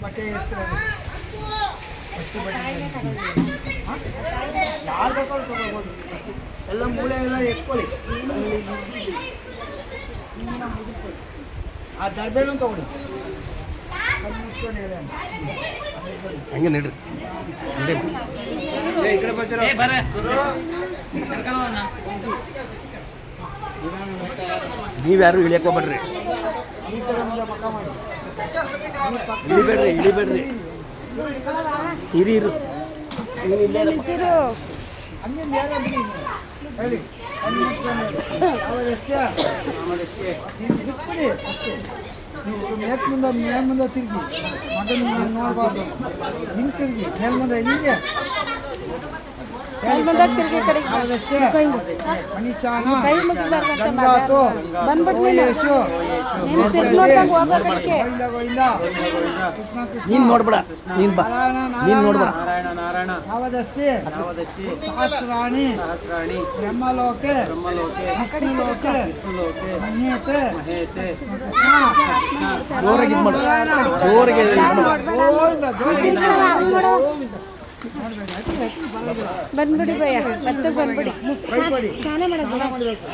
ಬಟ್ಟೆ ಬಸ್ಸಿ ಬಟ್ಟೆ ಯಾರು ಬೇಕಾದ್ರೂ ತೊಗೊಳ್ಬೋದು. ಬಸ್ಸಿ ಎಲ್ಲ ಮೂಳೆ ಎಲ್ಲ ಎತ್ಕೊಳ್ಳಿ. ಆ ದರ್ಬೇನು ತೊಗೊಳ್ಳಿ. ಹಂಗೆ ನಡ್ರಿ ಈ ಕಡೆ ಬಚ್ಚಾರ ನೀವ್ಯಾರು ಇಳಿಯಕ್ಕೆ ಹೋಗ್ಬೇಡ್ರಿ. ಈ ಕಡೆ ಮಕ್ಕ ಮಾಡಿ ಇಳಿಬೇಡ್ರಿ ಇರು ಹಂಗೆ ನೇರ ಬಿಡಿ ಹೇಳಿ. ಬಿಟ್ಬಿಡಿ ಅಷ್ಟೇ. ನೀವು ಮೇಲ್ಮುಂದೆ ತಿರುಗಿ ಮಗನ ನೋಡಬಾರ್ದು. ಹಿಂಗೆ ತಿರುಗಿ ಮೇಲ್ಮುಂದೆ ಹೀಗೆ ನೀನ್ ನೋಡ್ಬೇಡ, ನೀನ್ ಬಾ, ನೀನ್ ನೋಡ್ಬೇಡ. ನಾವದಸ್ತಿ ಸಹಸ್ರಾಣಿ ಬ್ರಹ್ಮಲೋಕೆ ವಿಷ್ಣುಲೋಕೆ ಮಹೇತೆ ಜೋರಾಗಿ ಇದು ಮಾಡು, ಜೋರಾಗಿ ಇದು ಮಾಡು. ಬಂದ್ಬಿಡಿ ಭಯ ಮತ್ತೆ ಬಂದ್ಬಿಡಿ. ಸ್ನಾನ ಮಾಡಬೇಕು.